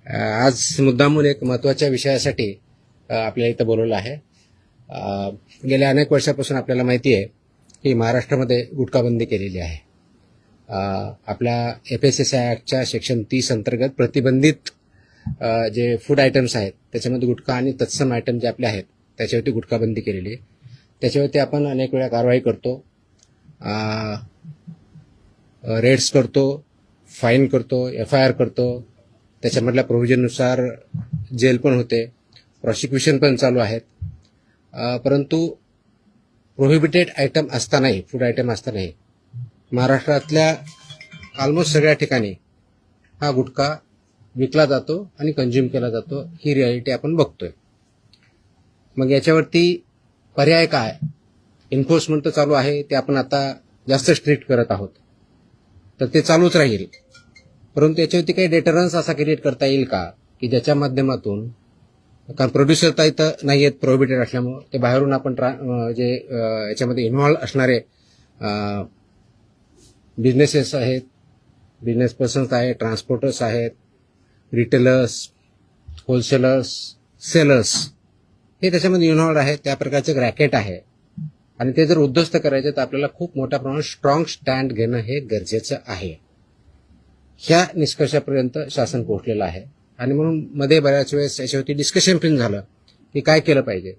आज मुद्दामून एक महत्त्वाच्या विषयासाठी आपल्याला इथं बोलवलं आहे. गेल्या अनेक वर्षापासून आपल्याला माहिती आहे की महाराष्ट्रामध्ये गुटखाबंदी केलेली आहे. आपल्या FSSAI ॲक्टच्या सेक्शन 30 अंतर्गत प्रतिबंधित जे फूड आयटम्स आहेत त्याच्यामध्ये गुटखा आणि तत्सम आयटम जे आपले आहेत त्याच्यावरती गुटखाबंदी केलेली आहे. त्याच्यावरती आपण अनेक वेळा कारवाई करतो, रेड्स करतो, फाईन करतो, FIR करतो. त्याच्यामधल्या प्रोव्हिजननुसार जेल पण होते, प्रॉसिक्युशन पण चालू आहेत. परंतु प्रोहिबिटेड आयटम असतानाही, फूड आयटम असतानाही महाराष्ट्रातल्या ऑलमोस्ट सगळ्या ठिकाणी हा गुटखा विकला जातो आणि कंझ्युम केला जातो. ही रियालिटी आपण बघतोय. मग याच्यावरती पर्याय काय? एन्फोर्समेंट तर चालू आहे, ते आपण आता जास्त स्ट्रिक्ट करत आहोत, तर ते चालूच राहील. परंतु याच्यावरती काही डेटरन्स असा क्रिएट करता येईल का की ज्याच्या माध्यमातून, कारण प्रोड्युसर तर इथं नाही आहेत प्रोहिबिटेड असल्यामुळे, ते बाहेरून आपण जे याच्यामध्ये इन्व्हॉल्व असणारे बिझनेसेस आहेत, बिझनेस पर्सन्स आहेत, ट्रान्सपोर्टर्स आहेत, रिटेलर्स, होलसेलर्स, सेलर्स, हे त्याच्यामध्ये इन्व्हॉल्व आहेत. त्या प्रकारचं रॅकेट आहे आणि ते जर उद्ध्वस्त करायचं तर आपल्याला खूप मोठ्या प्रमाणात स्ट्रॉंग स्टँड घेणं हे गरजेचं आहे. ह्या निष्कर्षापर्यंत शासन पोहोचलेलं आहे आणि म्हणून मध्ये बऱ्याच वेळेस याच्यावरती डिस्कशन पण झालं की काय केलं पाहिजे.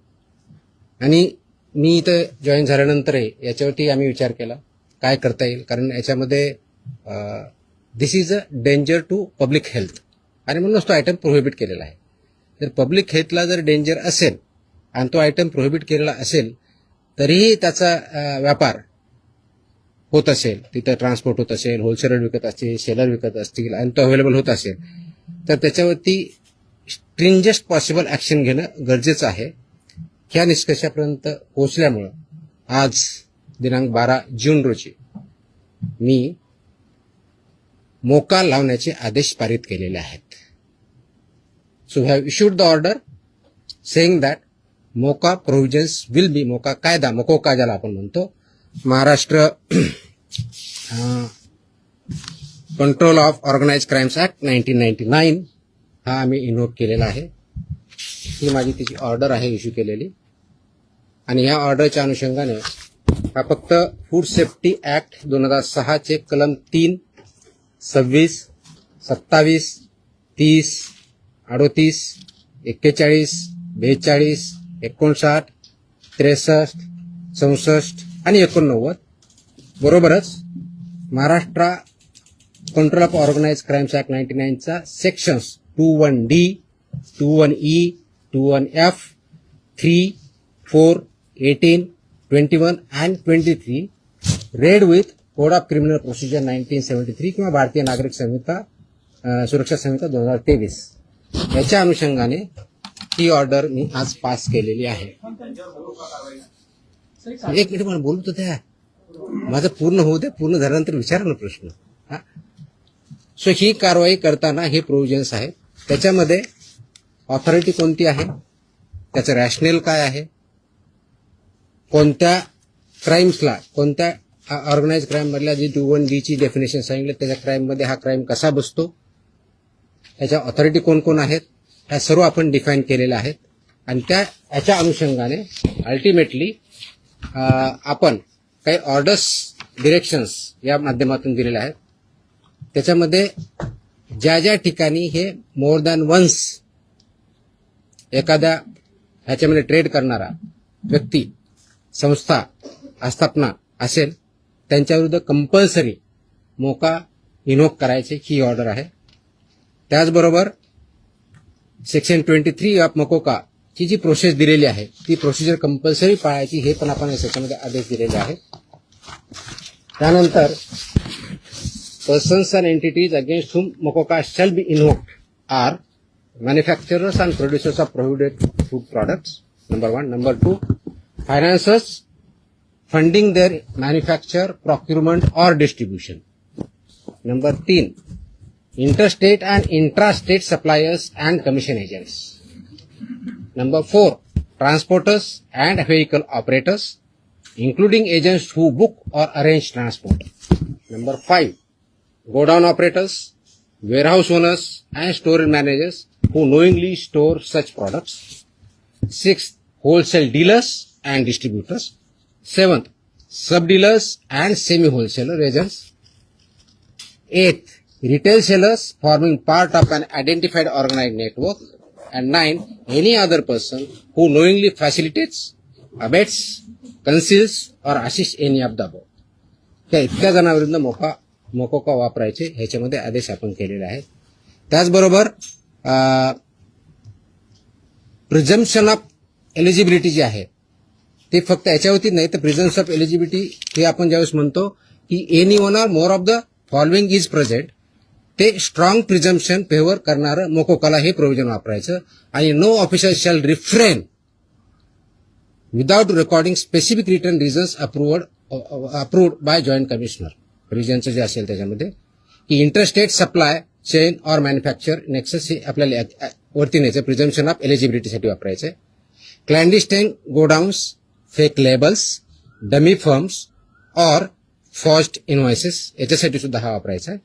आणि मी इथं जॉईन झाल्यानंतरही याच्यावरती आम्ही विचार केला काय करता येईल, कारण याच्यामध्ये this is a danger to public health आणि म्हणूनच तो आयटम प्रोहिबिट केलेला आहे. जर पब्लिक हेल्थला जर डेंजर असेल आणि तो आयटम प्रोहिबिट केलेला असेल तरीही त्याचा व्यापार होत असेल, तिथं ट्रान्सपोर्ट होत असेल, होलसेलर विकत असतील, सेलर विकत असतील आणि तो अवेलेबल होत असेल, तर त्याच्यावरती स्ट्रिंजेस्ट पॉसिबल ॲक्शन घेणं गरजेचं आहे. ह्या निष्कर्षापर्यंत पोहोचल्यामुळं आज दिनांक 12 जून रोजी मी मोका लावण्याचे आदेश पारित केलेले आहेत. So we have issued the order saying that MOCA provisions will be, MOCA कायदा, मकोका ज्याला आपण म्हणतो, Maharashtra control of organise crimes act 1999 हा आम्ही इन्व्होक केलेला आहे. ही माझी तिची ऑर्डर आहे इश्यू केलेली. आणि ह्या ऑर्डरच्या अनुषंगाने हा फक्त फूड सेफ्टी ऍक्ट 2006 चे कलम 3, 26, 27, 30, 38, 41, 42, 59, 63, 64 आणि 89 बरोबरच Maharashtra control of organise crimes act 99 चा sections 21D, 21E, 21F, 3, 4, 18, 21 and 23 read with code of criminal procedure 1973 किंवा भारतीय नागरिक संहिता सुरक्षा संहिता 2023 याच्या अनुषंगाने ही ऑर्डर मी आज पास केलेली आहे. एक मिनिट मला बोलत होत्या, माझं पूर्ण होऊ दे, पूर्ण झाल्यानंतर विचारा ना प्रश्न. सो ही कारवाई करताना हे प्रोव्हिजन्स आहेत. त्याच्यामध्ये ऑथॉरिटी कोणती आहे, त्याचं रॅशनेल काय आहे, कोणत्या क्राईम्सला, कोणत्या ऑर्गनाइज क्राईम मधल्या जी 21D ची डेफिनेशन सांगितलं त्याच्या क्राईम मध्ये हा क्राईम कसा बसतो, त्याच्या ऑथॉरिटी कोण कोण आहेत, ह्या सर्व आपण डिफाईन केलेल्या आहेत. आणि याच्या अनुषंगाने अल्टिमेटली आपण काही ऑर्डर्स, डिरेक्शन्स या माध्यमातून दिलेल्या आहेत. त्याच्यामध्ये ज्या ज्या ठिकाणी हे मोर दॅन वन्स एखाद्या ह्याच्यामध्ये ट्रेड करणारा व्यक्ती, संस्था, आस्थापना असेल त्यांच्याविरुद्ध कंपल्सरी मोका इन्व्होक करायचे ही ऑर्डर आहे. त्याचबरोबर सेक्शन 23 ऑफ मकोका ची जी प्रोसेस दिलेली आहे ती प्रोसिजर कंपल्सरी पाळायची हे पण आपण या सेक्शनमध्ये आदेश दिलेले आहेत. त्यानंतर persons and entities against whom MOCOCA shall be invoked are manufacturers and producers of prohibited food products, number 1. Number 2, financiers funding their manufacture, procurement or distribution. Number 3, interstate and intrastate suppliers and commission agents. Number 4, transporters and vehicle operators, including agents who book or arrange transport. Number 5, go down operators, warehouse owners and store managers who knowingly store such products. Sixth, wholesale dealers and distributors. Seventh, sub-dealers and semi-wholesaler agents. Eighth, retail sellers forming part of an identified organized network. And nine, any other person who knowingly facilitates, abets, conceals or assists any of the above. त्या इतक्या जणांविरुद्ध मोकोका वापरायचे ह्याच्यामध्ये आदेश आपण केलेले आहेत. त्याचबरोबर प्रिझम्पशन ऑफ एलिजिबिलिटी जी आहे ते फक्त याच्यावरती नाही तर प्रिझम्पशन ऑफ एलिजिबिलिटी हे आपण ज्यावेळेस म्हणतो की any one or more of the following is present, ते स्ट्रॉंग प्रिझम्पशन फेवर करणारं मोकोकाला हे प्रोव्हिजन वापरायचं. आणि no officer shall refrain without recording specific return reasons approved by joint commissioner. रिजनचं जे असेल त्याच्यामध्ये की interstate supply chain or manufacture nexus हे आपल्याला वरती न्यायचं प्रिझम्पशन ऑफ एलिजिबिलिटीसाठी वापरायचं. Clandestine godowns, fake labels, dummy firms or forged invoices याच्यासाठी सुद्धा हा वापरायचा आहे.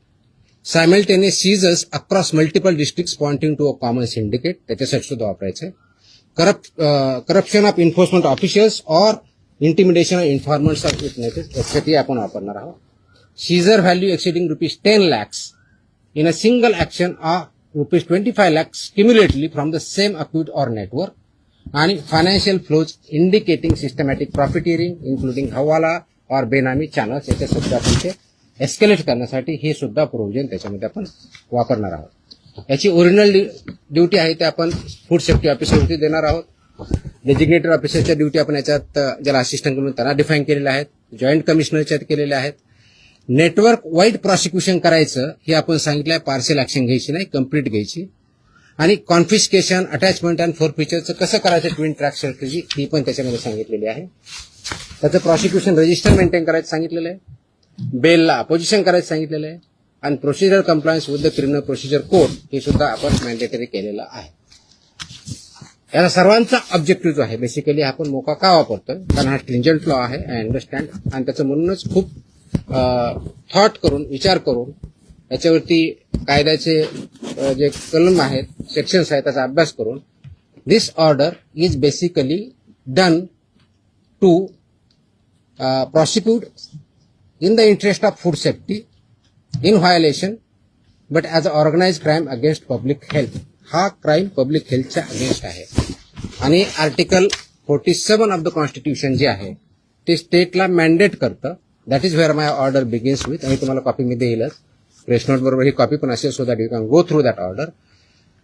Simultaneous seizures across multiple districts pointing to a common syndicate त्याच्यासाठी सुद्धा वापरायचं आहे. Corruption of enforcement officials or intimidation of informers of witnesses यासाठी आपण वापरणार आहोत. Seizure value exceeding ₹10 lakhs in a single action or ₹25 lakhs cumulatively from the same account or network. आणि financial flows indicating systematic profiteering including hawala और बेनामी channels याच्या सुद्धा आपण ते एस्केलेट करण्यासाठी हे सुद्धा प्रोव्हिजन त्याच्यामध्ये आपण वापरणार आहोत. याची ओरिजिनल ड्युटी आहे ते आपण फूड सेफ्टी ऑफिसरवरती देणार आहोत. डेजिग्नेटेड ऑफिसरच्या ड्युटी आपण याच्यात ज्याला असिस्टंट म्हणून त्यांना डिफाईन केलेल्या आहेत. जॉईंट कमिशनरच्या केलेल्या आहेत. नेटवर्क वाईड प्रॉसिक्युशन करायचं हे आपण सांगितलं आहे. पार्शियल ऍक्शन घ्यायची नाही, कंप्लीट घ्यायची. आणि कॉन्फिस्केशन, अटॅचमेंट अँड फोरफिचरचं कसं करायचं ट्विन ट्रॅक स्ट्रॅटेजी ही पण त्याच्यामध्ये सांगितलेली आहे. त्याचं प्रॉसिक्युशन रजिस्टर मेंटेन करायचं सांगितलेलं आहे. बेलला अपोजिशन करायचं सांगितलेलं आहे. आणि procedure compliance with the criminal procedure code हे सुद्धा आपण मॅन्डेटरी केलेलं आहे. याला सर्वांचा ऑब्जेक्टिव्ह जो आहे बेसिकली आपण मोका का वापरतोय कारण हा स्ट्रिंजंट लॉ आहे. I understand. आणि त्याचं म्हणूनच खूप थॉट करून विचार करून याच्यावरती कायद्याचे जे कलम आहेत, सेक्शन्स आहेत त्याचा अभ्यास करून this order is basically done to prosecute in the interest of food safety in violation but as an organized crime against public health. हा क्राईम पब्लिक हेल्थच्या अगेन्स्ट आहे. आणि आर्टिकल 47 ऑफ द कॉन्स्टिट्यूशन जे आहे ते स्टेटला मॅन्डेट करतं. That is where my order begins with. आणि तुम्हाला copy me देईलच, press note बरोबर ही कॉपी पण असेल so that you can go through that order.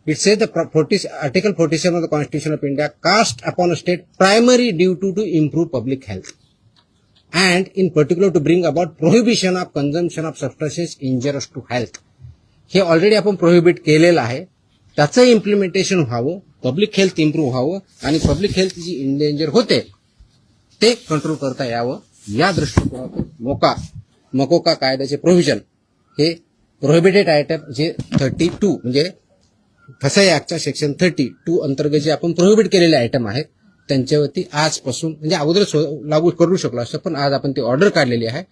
It says the Article 47 of the Constitution of India cast upon a state primary duty to improve public health and in particular to bring about prohibition of consumption of substances injurious to health. हे already आपण prohibit केलेलं आहे. त्याचं implementation व्हावं, public health improve व्हावं आणि public health जी endanger होते ते कंट्रोल करता यावं या दृष्टिकोनातून मोकोका कायद्याचे प्रोव्हिजन हे प्रोहिबिटेड आयटम जे 32 म्हणजे फसाई ऍक्टच्या सेक्शन 32 अंतर्गत जे आपण प्रोहिबिट केलेले आयटम आहेत त्यांच्यावरती आजपासून म्हणजे अगोदर लागू करू शकलो असतं पण आज आपण ती ऑर्डर काढलेली आहे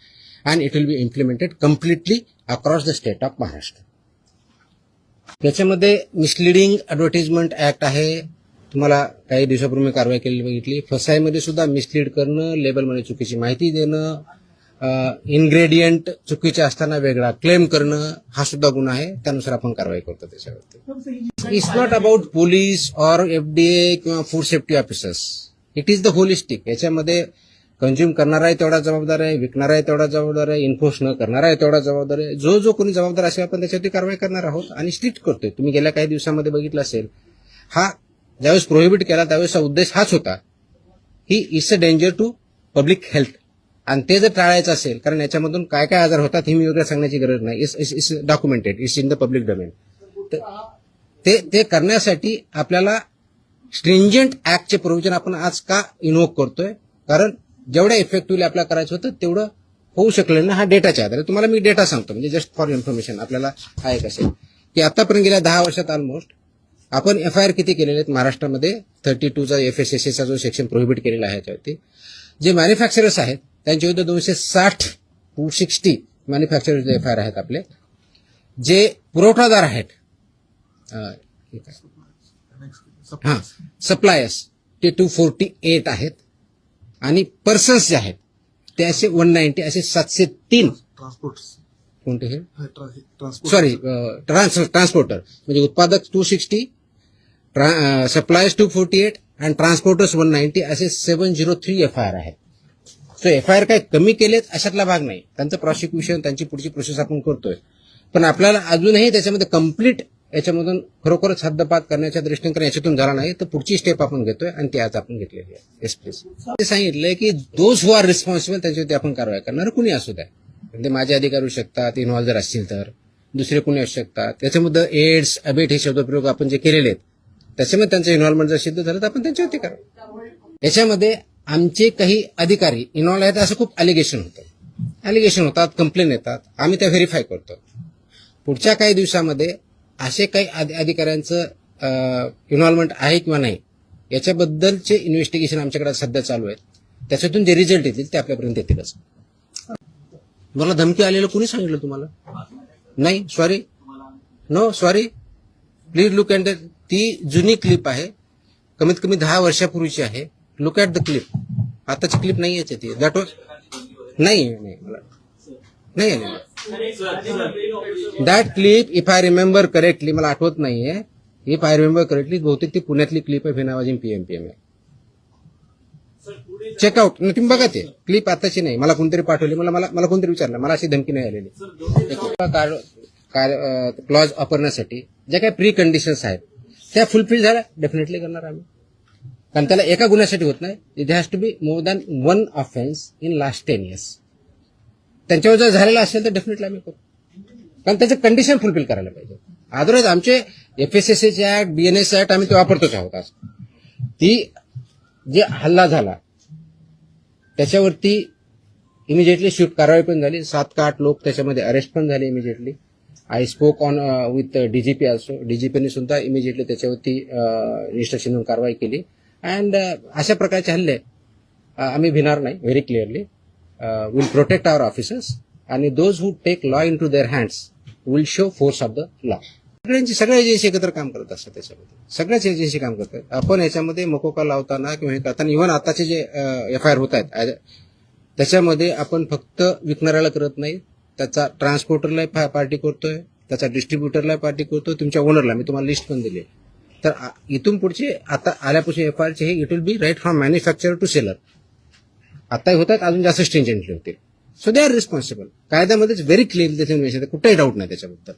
and it will B implemented completely across the state of Maharashtra. त्याच्यामध्ये मिसलिडिंग ऍडव्हर्टाइजमेंट ऍक्ट आहे. तुम्हाला काही दिवसापूर्वी कारवाई केलेली बघितली. फसाईमध्ये सुद्धा मिसलीड करणं, लेबलमध्ये चुकीची माहिती देणं, इन्ग्रेडियंट चुकीचे असताना वेगळा क्लेम करणं हा सुद्धा गुन्हा आहे. त्यानुसार आपण कारवाई करतो त्याच्यावरती. It's not about police or FDA किंवा food safety officers. It is the holistic. याच्यामध्ये कंझ्युम करणारा आहे तेवढा जबाबदार आहे, विकणारा आहे तेवढा जबाबदार आहे, इन्फोर्स न करणारा आहे तेवढा जबाबदार आहे. जो कोणी जबाबदार असेल आपण त्याच्यावरती कारवाई करणार आहोत आणि स्ट्रिक्ट करतोय. तुम्ही गेल्या काही दिवसामध्ये बघितलं असेल हा ज्यावेळेस प्रोहिबिट केला त्यावेळेसचा उद्देश हाच होता ही it's a danger to public health. आणि ते जर टाळायचं असेल कारण याच्यामधून काय काय आजार होतात हे मी वेगळं सांगण्याची गरज नाही. It's documented, it's in the public domain. ते करण्यासाठी आपल्याला स्ट्रिंजंट ऍक्टचे प्रोव्हिजन आपण आज का इन्व्होक करतोय कारण जेवढ्या इफेक्टिव्हली आपल्याला करायचं होतं तेवढं होऊ शकलं ना. हा डेटाच्या आधारे तुम्हाला मी डेटा सांगतो म्हणजे जस्ट फॉर इन्फॉर्मेशन आपल्याला हा एक असेल की आतापर्यंत गेल्या 10 वर्षात ऑलमोस्ट आपण FIR किती केलेले आहेत महाराष्ट्रामध्ये. 32चा FSSAचा जो सेक्शन प्रोहिबिट केलेला आहे त्यावरती जे मॅन्युफॅक्चरर्स आहेत त्यांच्या विरुद्ध 260 मॅन्युफॅक्चरर्स FIR आहेत आपले. जे पुरवठादार आहेत हा सप्लायर्स ते 248 आहेत आणि पर्सन्स जे आहेत ते असे 190 असे 703 ट्रान्सपोर्ट कोणते हे ट्रान्सपोर्ट सॉरी ट्रान्सपोर्टर म्हणजे उत्पादक 260 सप्लायर्स 248 आणि ट्रान्सपोर्टर्स 190 असे 703 FIR आहेत. सो FIR काय कमी केलेत अशातला भाग नाही. त्यांचं प्रॉसिक्युशन त्यांची पुढची प्रोसेस आपण करतोय. पण आपल्याला अजूनही त्याच्यामध्ये कम्प्लीट याच्यामधून खरोखरच हद्दपात करण्याच्या दृष्टीने कारण याच्यातून झाला नाही तर पुढची स्टेप आपण घेतोय आणि ती आज आपण घेतलेली आहे. Yes please. ते सांगितलंय की दोज हु आर रिस्पॉन्सिबल त्यांच्यावरती आपण कारवाई करणार कुणी असू द्या. ते माझे अधिकारी असू शकतात इन्व्हॉल्व जर असतील तर दुसरे कुणी असू शकतात. त्याच्यामध्ये एड्स अबेट हे शब्दप्रयोग आपण जे केलेले आहेत त्याच्यामध्ये त्यांचं इन्व्हॉल्वमेंट जर सिद्ध झालं तर आपण त्यांच्यावरती करू. याच्यामध्ये आमचे काही अधिकारी इन्व्हॉल्व आहेत असं खूप अलिगेशन होतात कंप्लेन येतात आम्ही त्या व्हेरीफाय करतो. पुढच्या काही दिवसामध्ये असे काही अधिकाऱ्यांचं इन्व्हॉल्वमेंट आहे किंवा नाही याच्याबद्दलचे इन्व्हेस्टिगेशन आमच्याकडे सध्या चालू आहेत. त्याच्यातून जे रिझल्ट येतील ते आपल्यापर्यंत येतीलच. मला धमकी आलेलं कुणी सांगितलं तुम्हाला? नाही sorry no sorry please look at ती जुनी क्लिप आहे कमीत कमी 10 वर्षापूर्वीची आहे. Look at the clip. आताची क्लिप नाही याची ती दॅट वॉज नाही मला नाही आलेलं. That clip if I remember correctly मला आठवत नाहीये इफ आय रिमेंबर करेक्टली बहुतेक ती पुण्यातली क्लिप आहे फिनावाजी पीएमपीएम आहे. चेकआउट तुम्ही बघा ते क्लिप आताची नाही मला कोणतरी पाठवली मला कोणतरी विचारलं मला अशी धमकी नाही आलेली. क्लॉज वापरण्यासाठी ज्या काही प्री कंडिशन्स आहेत त्या फुलफिल झाल्या डेफिनेटली करणार आम्ही. कारण त्याला एका गुन्ह्यासाठी होत नाही. It has to be more than 1 offence in last 10 years. त्यांच्यावर जर झालेला असेल तर डेफिनेटली आम्ही करू कारण त्याचं कंडिशन फुलफिल करायला पाहिजे. अदरवाईज आमचे FSSAचे ऍक्ट BNS ऍक्ट आम्ही ते वापरतोच आहोत. आज ती जे हल्ला झाला त्याच्यावरती इमिजिएटली शिफ्ट कारवाई पण झाली. 7 का 8 लोक त्याच्यामध्ये अरेस्ट पण झाले immediately. I spoke on with DGP also. DGPने सुद्धा इमिजिएटली त्याच्यावरती इन्स्ट्रक्शन देऊन कारवाई केली. अँड अशा प्रकारचे हल्ले आम्ही भिणार नाही. Very clearly will protect our officers आणि those who take law into their hands will show force of the law. सगळ्या एजन्सी एकत्र काम करत असतात. त्याच्यामध्ये सगळ्याच एजन्सी काम करतात. आपण याच्यामध्ये मकोका लावताना किंवा हे करताना इव्हन आताचे जे FIR होत आहेत त्याच्यामध्ये आपण फक्त विकणाऱ्याला करत नाही त्याचा ट्रान्सपोर्टरला पार्टी करतोय त्याचा डिस्ट्रीब्युटरला पार्टी करतोय तुमच्या ओनरला मी तुम्हाला लिस्ट पण दिली. तर इथून पुढचे आता आल्यापासून FIRचे हे it will be right from manufacturer to seller. आताही होतात अजून जास्त स्ट्रिंजेंटली होतील. So they are responsible. कायद्यामध्येच व्हेरी क्लिअरली त्याचे कुठेही डाऊट नाही त्याच्याबद्दल.